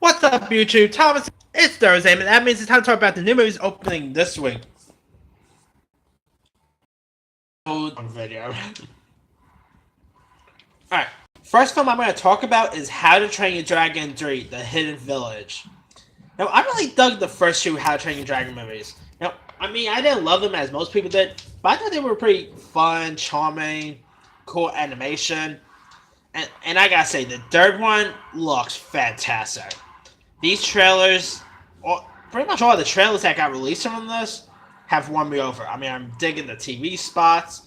What's up, YouTube? Thomas, it's Thursday, and that means it's time to talk about the new movies opening this week. Video. Alright, first film I'm going to talk about is How to Train Your Dragon 3, The Hidden Village. Now, I really dug the first two How to Train Your Dragon movies. Now, I mean, I didn't love them as most people did, but I thought they were pretty fun, charming, cool animation. And I gotta say, the third one looks fantastic. These trailers, pretty much all the trailers that got released from this, have won me over. I mean, I'm digging the TV spots.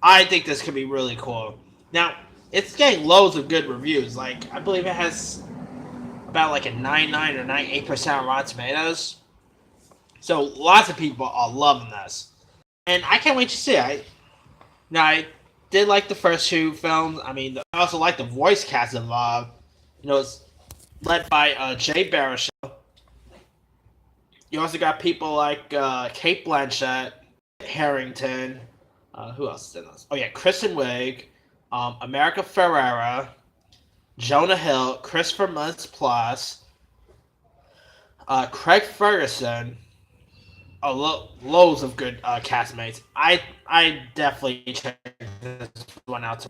I think this could be really cool. Now, it's getting loads of good reviews. Like, I believe it has about like a 99 or 98% on Rotten Tomatoes. So, lots of people are loving this. And I can't wait to see it. I did like the first two films. I mean, I also like the voice cast involved. It's led by Jay Baruchel. You also got people like Cate Blanchett, Harrington. Who else is in this? Oh yeah, Kristen Wiig, America Ferrera, Jonah Hill, Christopher Mintz-Plasse, Craig Ferguson. Loads of good castmates. I definitely check this one out.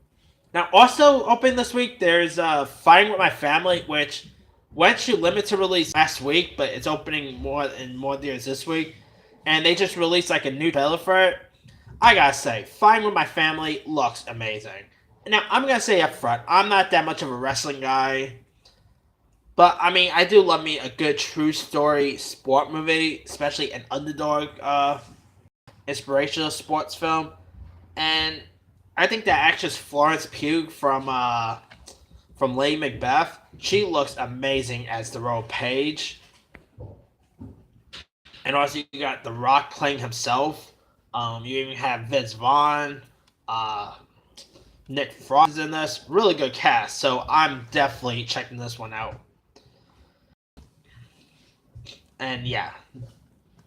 Now, also open this week, there's Fighting With My Family, which went to limited release last week, but it's opening more in more theaters this week. And they just released like a new trailer for it. I gotta say, Fighting With My Family looks amazing. Now, I'm gonna say up front, I'm not that much of a wrestling guy. But, I mean, I do love me a good true story sport movie, especially an underdog inspirational sports film. And I think that actress Florence Pugh from Lady Macbeth, she looks amazing as the role Paige. And also you got The Rock playing himself. You even have Vince Vaughn, Nick Frost is in this. Really good cast, so I'm definitely checking this one out. And yeah.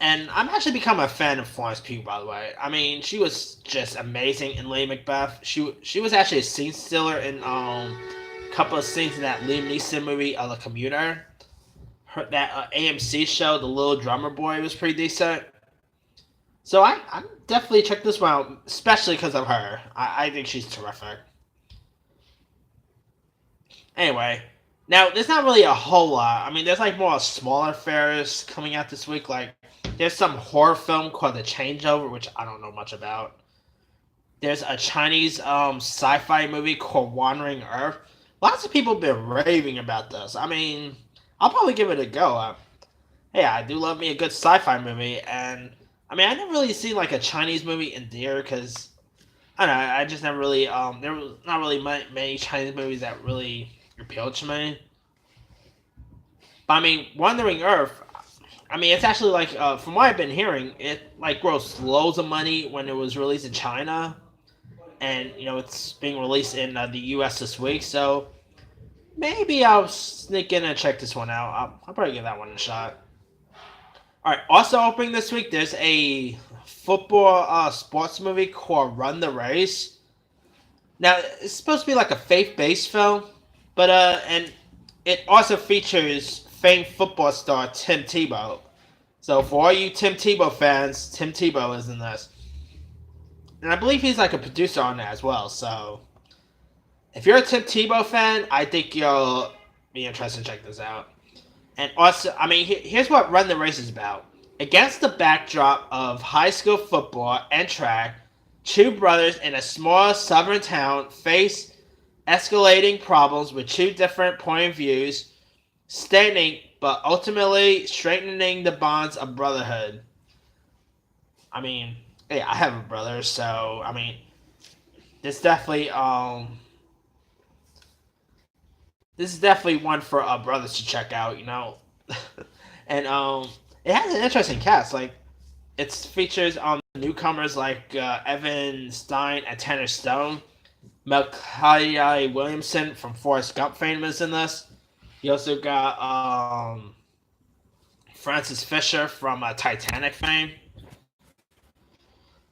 And I'm actually become a fan of Florence Pugh, by the way. I mean, she was just amazing in Lady Macbeth. She was actually a scene stealer in a couple of scenes in that Liam Neeson movie, The Commuter. That AMC show, The Little Drummer Boy, was pretty decent. So I'm definitely check this one out, especially because of her. I think she's terrific. Anyway, now there's not really a whole lot. I mean, there's like more smaller affairs coming out this week. Like, there's some horror film called The Changeover, which I don't know much about. There's a Chinese sci-fi movie called Wandering Earth. Lots of people have been raving about this. I mean, I'll probably give it a go. Hey, I do love me a good sci-fi movie, and I mean, I never really seen like a Chinese movie in theater because I don't know. I just never really there was not really many Chinese movies that really appealed to me. But I mean, Wandering Earth. I mean, it's actually like from what I've been hearing, it like grossed loads of money when it was released in China, and it's being released in the U.S. this week. So maybe I'll sneak in and check this one out. I'll probably give that one a shot. All right. Also opening this week, there's a football sports movie called Run the Race. Now it's supposed to be like a faith-based film, but and it also features famed football star Tim Tebow. So for all you Tim Tebow fans, Tim Tebow is in this, and I believe he's like a producer on that as well. So if you're a Tim Tebow fan, I think you'll be interested in checking this out. And also, I mean, here's what Run the Race is about. Against the backdrop of high school football and track, two brothers in a small southern town face escalating problems with two different point of views, standing but ultimately strengthening the bonds of brotherhood. I mean, hey, I have a brother, so I mean, this definitely this is definitely one for brothers to check out. And it has an interesting cast. Like, it features newcomers like Evan Stein and Tanner Stone. Melchiah Williamson from Forrest Gump fame is in this. You also got Francis Fisher from Titanic fame.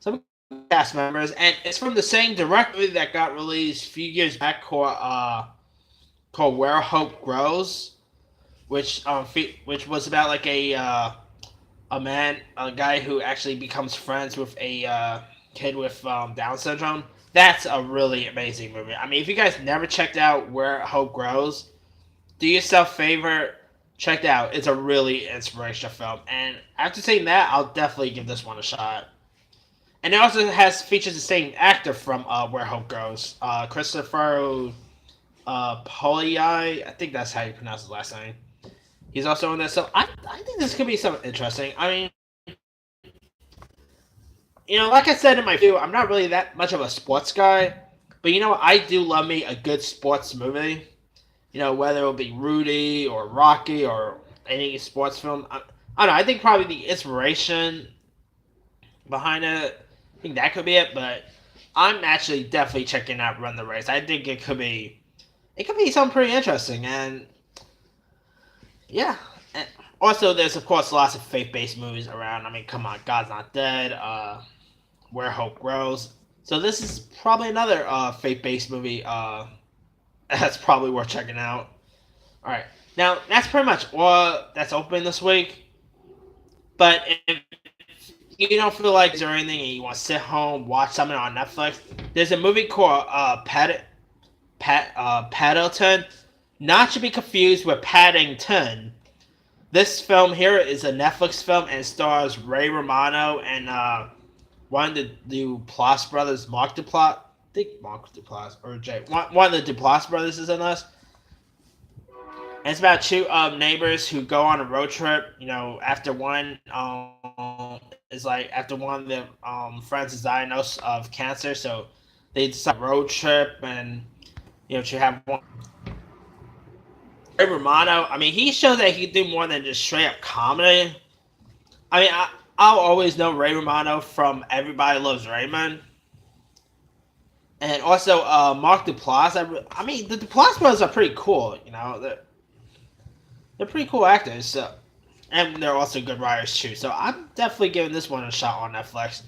Some cast members, and it's from the same director that got released a few years back called Where Hope Grows. which was about like a guy who actually becomes friends with a kid with Down syndrome. That's a really amazing movie. I mean, if you guys never checked out Where Hope Grows, do yourself a favor, check it out. It's a really inspirational film, and after seeing that, I'll definitely give this one a shot. And it also has features the same actor from Where Hope Grows, Christopher Poliai. I think that's how you pronounce his last name. He's also in this, so I think this could be something interesting. I mean, like I said in my video, I'm not really that much of a sports guy, but I do love me a good sports movie. Whether it'll be Rudy or Rocky or any sports film. I don't know. I think probably the inspiration behind it, I think that could be it. But I'm actually definitely checking out Run the Race. I think it could be something pretty interesting, and yeah. And also, there's of course lots of faith-based movies around. I mean, come on, God's Not Dead, Where Hope Grows. So this is probably another faith-based movie that's probably worth checking out. All right, now that's pretty much all that's open this week. But if you don't feel like there's anything and you want to sit home, watch something on Netflix, there's a movie called Paddington, not to be confused with Paddington. This film here is a Netflix film and stars Ray Romano and one of the Duplass brothers, Mark Duplass. I think Mark Duplass or Jay. One of the Duplass brothers is in this. And it's about two neighbors who go on a road trip. After one after one of the friends is diagnosed of cancer, so they decide road trip and to have one. Ray Romano, I mean, he shows that he can do more than just straight up comedy. I mean, I'll always know Ray Romano from Everybody Loves Raymond. And also Mark Duplass. I mean, the Duplass brothers are pretty cool. They're pretty cool actors. So, and they're also good writers too. So I'm definitely giving this one a shot on Netflix.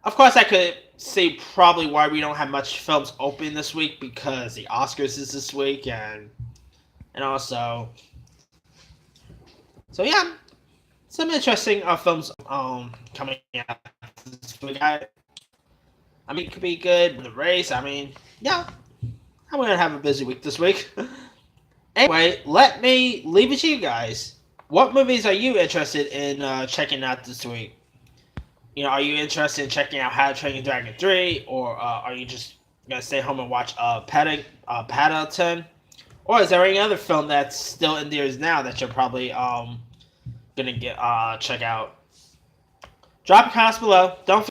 Of course, I could see probably why we don't have much films open this week because the Oscars is this week and also, so yeah, some interesting films coming out this week. I mean, it could be good. The Race. I mean, yeah, I'm gonna have a busy week this week. Anyway, let me leave it to you guys. What movies are you interested in checking out this week? Are you interested in checking out How to Train Your Dragon 3, or are you just gonna stay home and watch Paddington? Or is there any other film that's still in theaters now that you're probably gonna check out? Drop a comment below. Don't